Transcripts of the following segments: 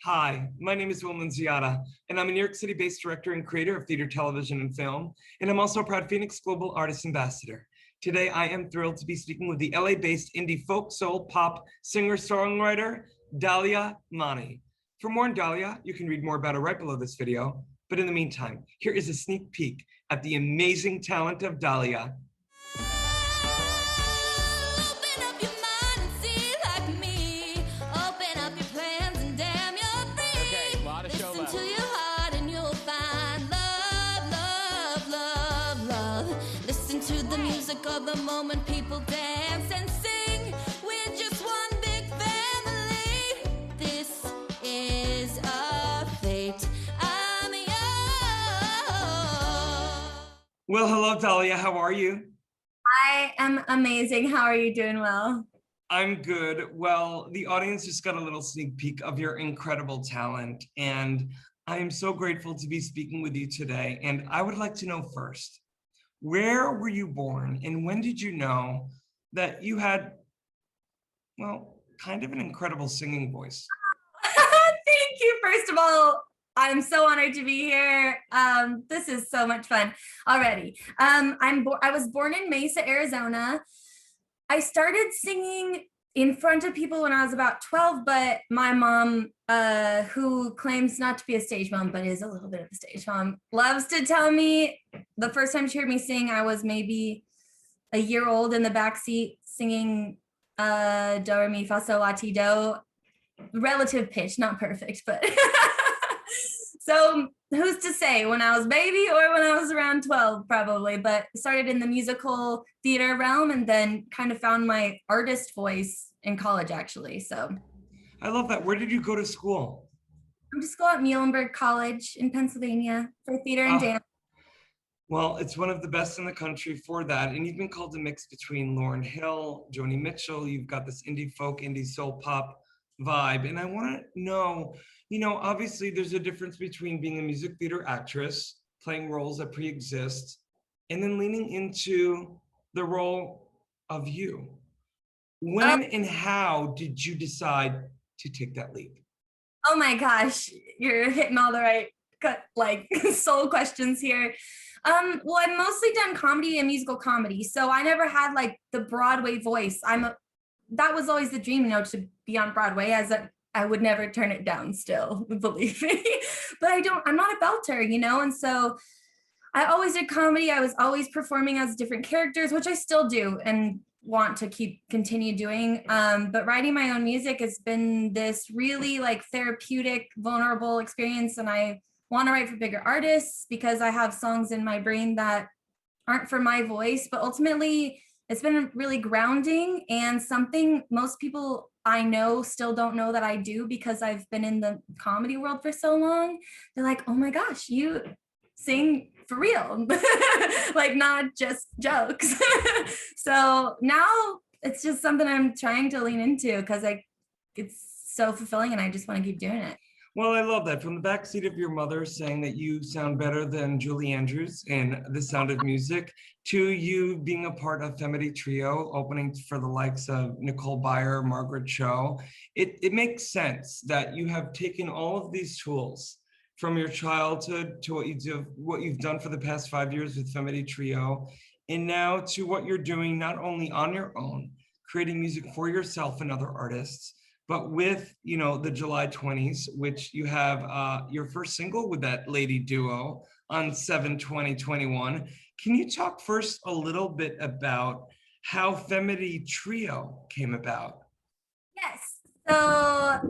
Hi, my name is Wilman Ziada, and I'm a New York City-based director and creator of theater, television, and film, and I'm also a proud FENIX Global Artist Ambassador. Today, I am thrilled to be speaking with the LA-based indie folk, soul, pop, singer-songwriter, Dahlya Mani. For more on Dahlya, you can read more about her right below this video, but in the meantime, here is a sneak peek at the amazing talent of Dahlya. Of the moment people dance and sing, we're just one big family. This is our fate. I'm yours. Well, hello, Dahlya. How are you? I am amazing. How are you doing? Well, I'm good. Well, the audience just got a little sneak peek of your incredible talent, and I am so grateful to be speaking with you today. And I would like to know first, where were you born, and when did you know that you had, well, kind of an incredible singing voice? Thank you. First of all, I'm so honored to be here. This is so much fun already. I was born in Mesa, Arizona. I started singing in front of people when I was about 12, but my mom, who claims not to be a stage mom, but is a little bit of a stage mom, loves to tell me the first time she heard me sing, I was maybe a year old in the backseat singing do, re, mi, fa, sol, la, ti, do, relative pitch, not perfect, but so who's to say when I was baby or when I was around 12 probably, but started in the musical theater realm and then kind of found my artist voice in college actually. So I love that. Where did you go to school? I'm just going at Muhlenberg College in Pennsylvania for theater and dance. Well, it's one of the best in the country for that. And you've been called a mix between Lauryn Hill, Joni Mitchell. You've got this indie folk, indie soul pop vibe. And I want to know, obviously there's a difference between being a music theater actress, playing roles that pre-exist, and then leaning into the role of you. When and how did you decide to take that leap? Oh my gosh, you're hitting all the right soul questions here. Well, I've mostly done comedy and musical comedy, so I never had like the Broadway voice. That was always the dream, to be on Broadway, I would never turn it down still, believe me. But I'm not a belter, and so I always did comedy. I was always performing as different characters, which I still do and want to continue doing. But writing my own music has been this really therapeutic, vulnerable experience. And I want to write for bigger artists because I have songs in my brain that aren't for my voice, but ultimately it's been really grounding and something most people I know still don't know that I do because I've been in the comedy world for so long. They're like, oh my gosh, you sing for real, not just jokes. So now it's just something I'm trying to lean into because it's so fulfilling and I just want to keep doing it. Well, I love that. From the backseat of your mother saying that you sound better than Julie Andrews in The Sound of Music, to you being a part of Femmedy Trio, opening for the likes of Nicole Byer, Margaret Cho, it makes sense that you have taken all of these tools from your childhood to what you've done for the past 5 years with Femmedy Trio, and now to what you're doing not only on your own, creating music for yourself and other artists, but with the July 20s, which you have your first single with that lady duo on 7/20/21. Can you talk first a little bit about how Femmedy Trio came about? Yes. So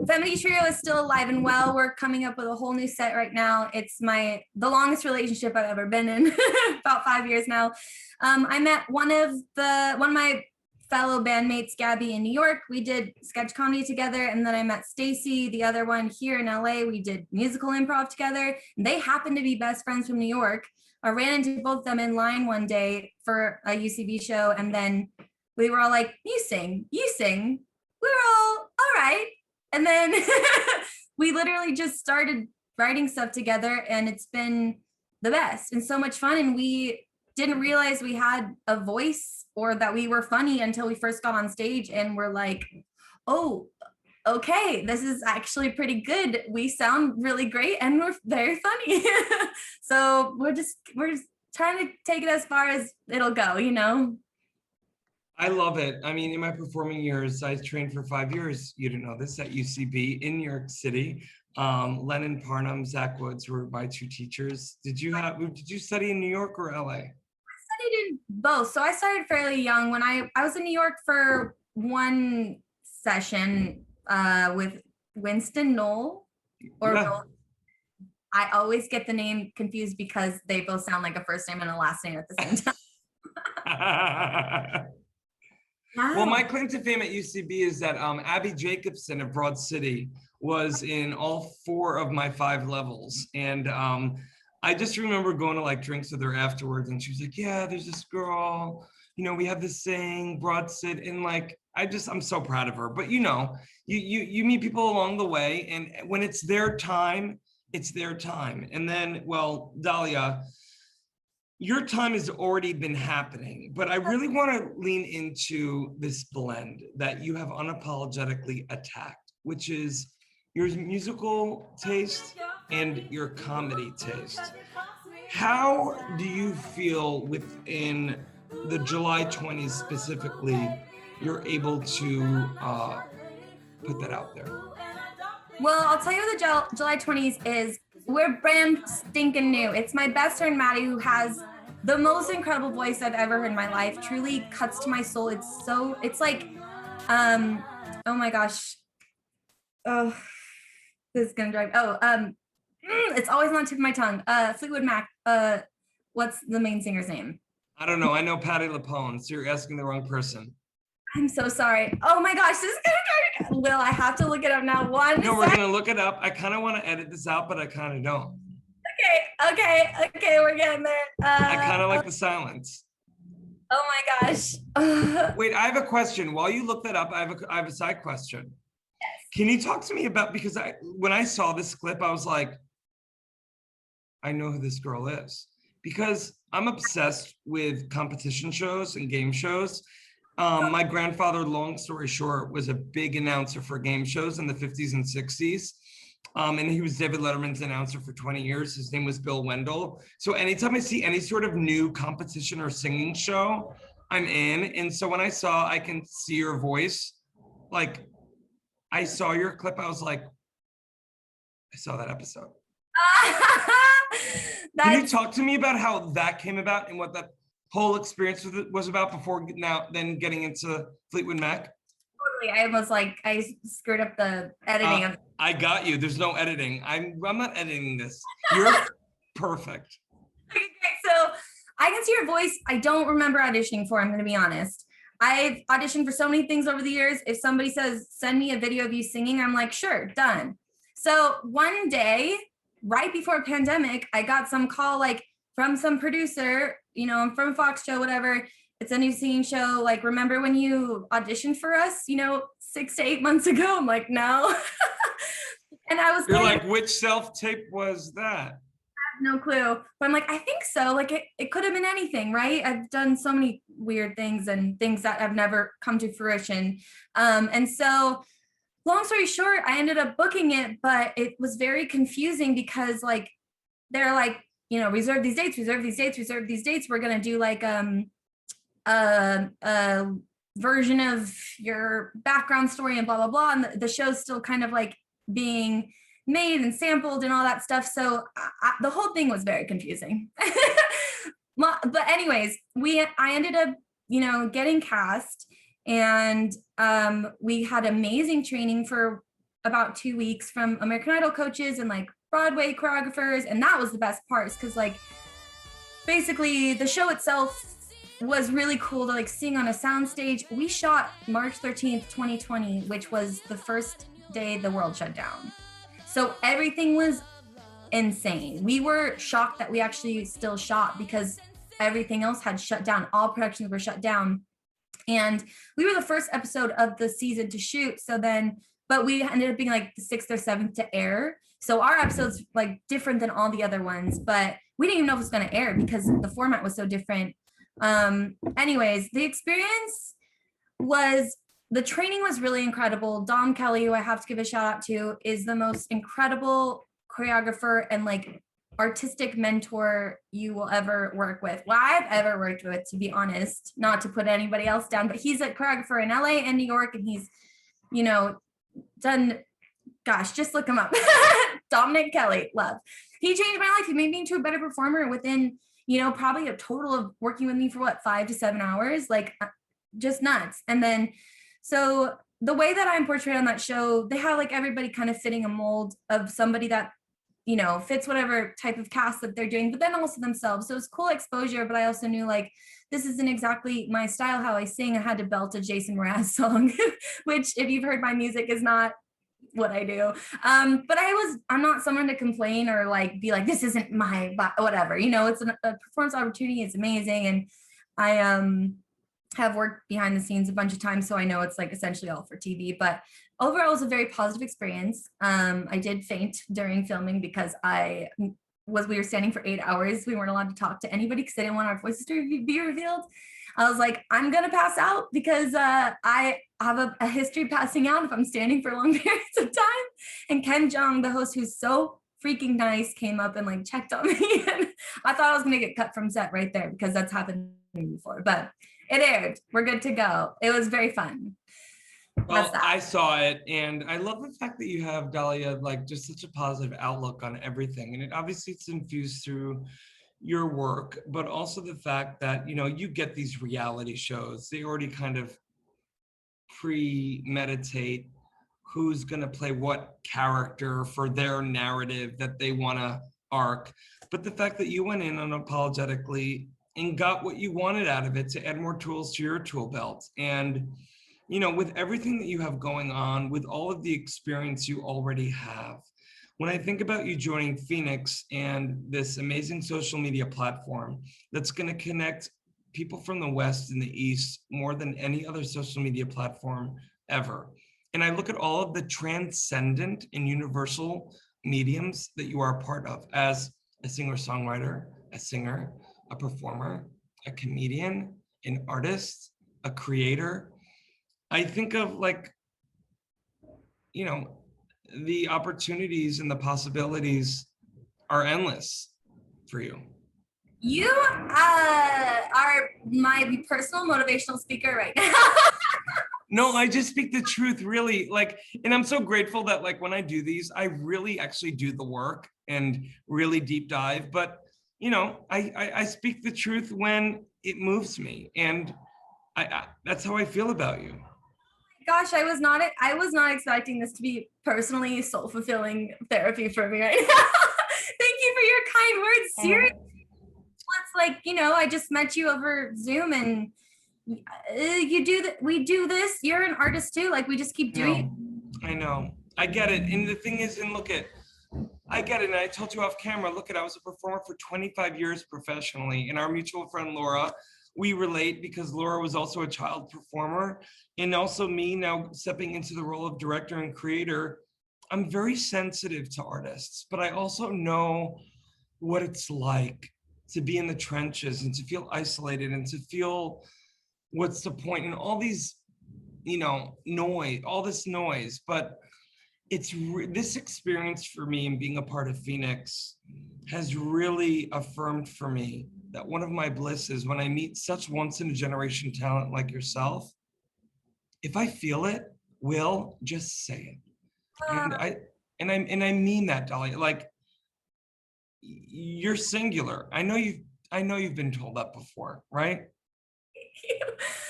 Femmedy Trio is still alive and well. We're coming up with a whole new set right now. It's the longest relationship I've ever been in, about 5 years now. I met one of my fellow bandmates, Gabby, in New York. We did sketch comedy together, and then I met Stacy, the other one here in LA. We did musical improv together. And they happened to be best friends from New York. I ran into both of them in line one day for a UCB show, and then we were all like, you sing. We were all right. And then we literally just started writing stuff together, and it's been the best and so much fun. And we didn't realize we had a voice or that we were funny until we first got on stage and we're like, oh, okay, this is actually pretty good. We sound really great and we're very funny. So we're just trying to take it as far as it'll go, you know? I love it. I mean, in my performing years, I trained for 5 years. You didn't know this, at UCB in New York City. Lennon Parnham, Zach Woods were my two teachers. Did you study in New York or LA? I studied in both. So I started fairly young. When I was in New York for one session with Winston Knoll or Yeah. Knoll. I always get the name confused because they both sound like a first name and a last name at the same time. Well, my claim to fame at UCB is that Abby Jacobson of Broad City was in all 4 of my 5 levels. And I just remember going to like drinks with her afterwards, and she was like, yeah, there's this girl, you know, we have this saying, Broad City, and like, I'm so proud of her. But you know, you meet people along the way, and when it's their time, it's their time. And then, well, Dahlya, your time has already been happening, but I really want to lean into this blend that you have unapologetically attacked, which is your musical taste and your comedy taste. How do you feel within the July 20s specifically, you're able to put that out there? Well, I'll tell you what the July 20s is. We're brand stinking new. It's my best friend, Maddie, who has the most incredible voice I've ever heard in my life. Truly cuts to my soul. It's like, oh my gosh. Oh, this is gonna drive, it's always on the tip of my tongue. Fleetwood Mac, what's the main singer's name? I don't know. I know Patti LuPone, so you're asking the wrong person. I'm so sorry. Oh my gosh, this is gonna drive me. Will, I have to look it up now. No, we're gonna look it up. I kind of want to edit this out, but I kind of don't. Okay, we're getting there. I kind of like the silence. Oh my gosh. Wait, I have a question. While you look that up, I have a side question. Yes. Can you talk to me about, because when I saw this clip, I was like, I know who this girl is, because I'm obsessed with competition shows and game shows. My grandfather, long story short, was a big announcer for game shows in the 50s and 60s. And he was David Letterman's announcer for 20 years. His name was Bill Wendell. So anytime I see any sort of new competition or singing show, I'm in. And so when I saw I Can See Your Voice, like I saw your clip, I was like, I saw that episode. Can you talk to me about how that came about and what that whole experience was about before then getting into Fleetwood Mac? Totally. I screwed up the editing of. I got you. There's no editing. I'm not editing this. You're perfect. Okay, great. So I Can See Your Voice, I don't remember auditioning for, I'm going to be honest. I've auditioned for so many things over the years. If somebody says, send me a video of you singing, I'm like, sure, done. So one day, right before a pandemic, I got some call like from some producer, you know, I'm from Fox show, whatever. It's a new singing show. Like, remember when you auditioned for us, you know, 6 to 8 months ago? I'm like, no. And I was like, which self-tape was that? I have no clue. But I'm like, I think so. Like it could have been anything, right? I've done so many weird things and things that have never come to fruition. And so long story short, I ended up booking it, but it was very confusing because like, they're like, you know, reserve these dates. We're going to do like, a version of your background story and blah, blah, blah. And the show's still kind of like being made and sampled and all that stuff. So the whole thing was very confusing. But anyways, I ended up, you know, getting cast, and we had amazing training for about 2 weeks from American Idol coaches and like Broadway choreographers. And that was the best part, because like basically the show itself was really cool to like sing on a soundstage. We shot March 13th, 2020, which was the first day the world shut down. So everything was insane. We were shocked that we actually still shot because everything else had shut down. All productions were shut down. And we were the first episode of the season to shoot. So then, but we ended up being like the 6th or 7th to air. So our episode's like different than all the other ones, but we didn't even know if it was going to air because the format was so different. Anyways, the experience was the training was really incredible. Dom Kelly, who I have to give a shout out to, is the most incredible choreographer and like artistic mentor you will ever work with. Well, I've ever worked with, to be honest, not to put anybody else down, but he's a choreographer in LA and New York, and he's, you know, done, gosh, just look him up. Dominic Kelly, love. He changed my life. He made me into a better performer within, you know, probably a total of working with me for what, 5 to 7 hours, like just nuts. And then, so the way that I'm portrayed on that show, they have like everybody kind of fitting a mold of somebody that, you know, fits whatever type of cast that they're doing, but then also themselves. So it was cool exposure, but I also knew like, this isn't exactly my style, how I sing. I had to belt a Jason Mraz song, which if you've heard my music is not what I do. But I'm not someone to complain or like, be like, this isn't my, whatever, you know, it's a performance opportunity. It's amazing. And I, have worked behind the scenes a bunch of times, so I know it's like essentially all for TV, but overall it was a very positive experience. I did faint during filming because we were standing for 8 hours. We weren't allowed to talk to anybody because I didn't want our voices to be revealed. I was like, I'm gonna pass out because I have a history of passing out if I'm standing for long periods of time. And Ken Jeong, the host, who's so freaking nice, came up and like checked on me. And I thought I was gonna get cut from set right there because that's happened to me before, but it aired. We're good to go. It was very fun. Well, I saw it, and I love the fact that you have, Dahlya, like just such a positive outlook on everything. And obviously it's infused through your work, but also the fact that, you know, you get these reality shows. They already kind of premeditate who's going to play what character for their narrative that they want to arc. But the fact that you went in unapologetically and got what you wanted out of it to add more tools to your tool belt. And, you know, with everything that you have going on, with all of the experience you already have, when I think about you joining FENIX and this amazing social media platform that's going to connect people from the West and the East more than any other social media platform ever. And I look at all of the transcendent and universal mediums that you are a part of as a singer-songwriter, a singer, a performer, a comedian, an artist, a creator. I think of like, you know, the opportunities and the possibilities are endless for you. You are my personal motivational speaker right now. No, I just speak the truth, really. Like, and I'm so grateful that like when I do these, I really actually do the work and really deep dive. But you know, I speak the truth when it moves me, and I that's how I feel about you. Gosh, I was not expecting this to be personally soul-fulfilling therapy for me right now. Thank you for your kind words. Seriously, it's like, you know, I just met you over Zoom, and we do this. You're an artist too. Like we just keep doing it. I know. I get it. And the thing is, and look at, I get it. And I told you off camera, look at, I was a performer for 25 years professionally. And our mutual friend, Laura, we relate because Laura was also a child performer. And also me now stepping into the role of director and creator. I'm very sensitive to artists, but I also know what it's like to be in the trenches and to feel isolated and to feel what's the point and all these, you know, noise, all this noise. But it's this experience for me and being a part of FENIX has really affirmed for me that one of my blisses when I meet such once in a generation talent like yourself, if I feel it, Will, just say it. And I mean that, Dahlya. Like, you're singular. I know you've been told that before, right?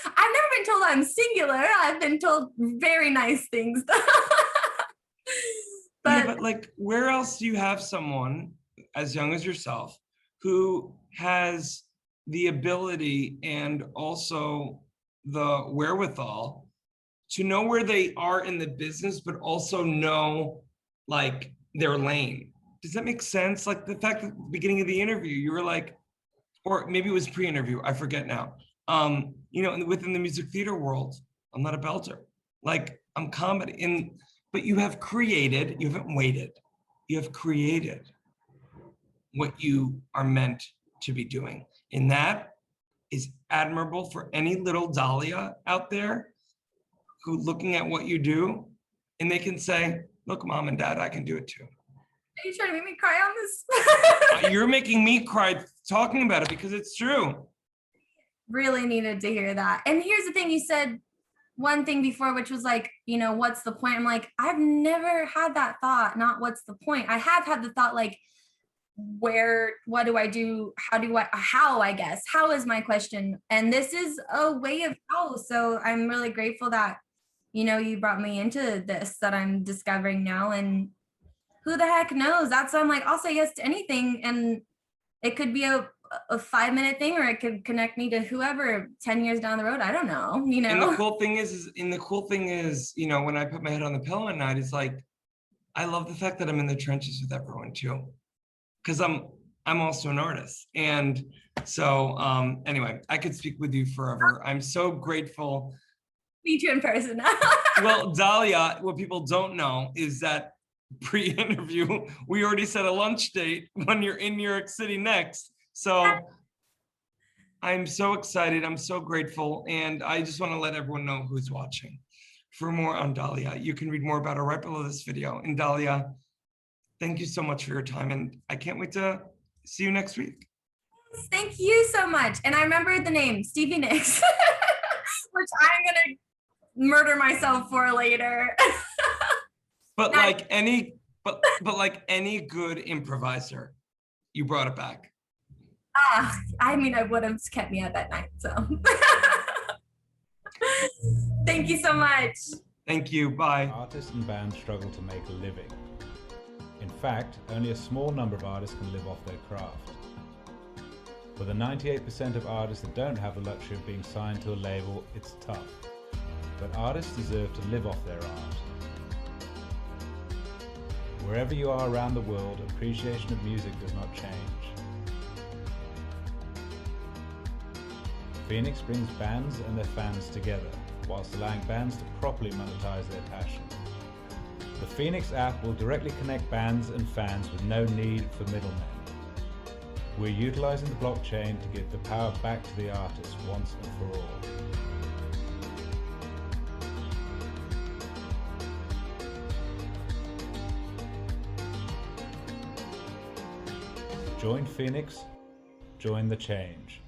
I've never been told I'm singular. I've been told very nice things. But like, where else do you have someone as young as yourself who has the ability and also the wherewithal to know where they are in the business, but also know like their lane? Does that make sense? Like the fact that at the beginning of the interview, you were like, or maybe it was pre-interview, I forget now. You know, within the music theater world, I'm not a belter. Like I'm comedy, but you have created, you haven't waited. You have created what you are meant to be doing. And that is admirable for any little Dahlya out there who looking at what you do and they can say, look, mom and dad, I can do it too. Are you trying to make me cry on this? You're making me cry talking about it because it's true. Really needed to hear that. And here's the thing, you said one thing before, which was like, you know, what's the point? I'm like, I've never had that thought, not what's the point. I have had the thought like, what do I do? How, I guess, how is my question? And this is a way of how. So I'm really grateful that, you know, you brought me into this that I'm discovering now. And who the heck knows? That's why I'm like, I'll say yes to anything. And it could be a 5-minute thing, or it could connect me to whoever 10 years down the road. I don't know, you know? And the cool thing is, you know, when I put my head on the pillow at night, it's like, I love the fact that I'm in the trenches with everyone too. Because I'm also an artist. And so anyway, I could speak with you forever. I'm so grateful. Meet you in person. Well, Dahlya, what people don't know is that pre-interview, we already set a lunch date when you're in New York City next. So I'm so excited. I'm so grateful. And I just want to let everyone know who's watching. For more on Dahlya, you can read more about her right below this video. And Dahlya, thank you so much for your time. And I can't wait to see you next week. Thank you so much. And I remembered the name, Stevie Nicks, which I'm going to murder myself for later. But like any good improviser, you brought it back. I mean, I would have kept me up at night, so. Thank you so much. Thank you, bye. Artists and bands struggle to make a living. In fact, only a small number of artists can live off their craft. For the 98% of artists that don't have the luxury of being signed to a label, it's tough. But artists deserve to live off their art. Wherever you are around the world, appreciation of music does not change. FENIX brings bands and their fans together, whilst allowing bands to properly monetize their passion. The FENIX app will directly connect bands and fans with no need for middlemen. We're utilizing the blockchain to give the power back to the artist once and for all. Join FENIX, join the change.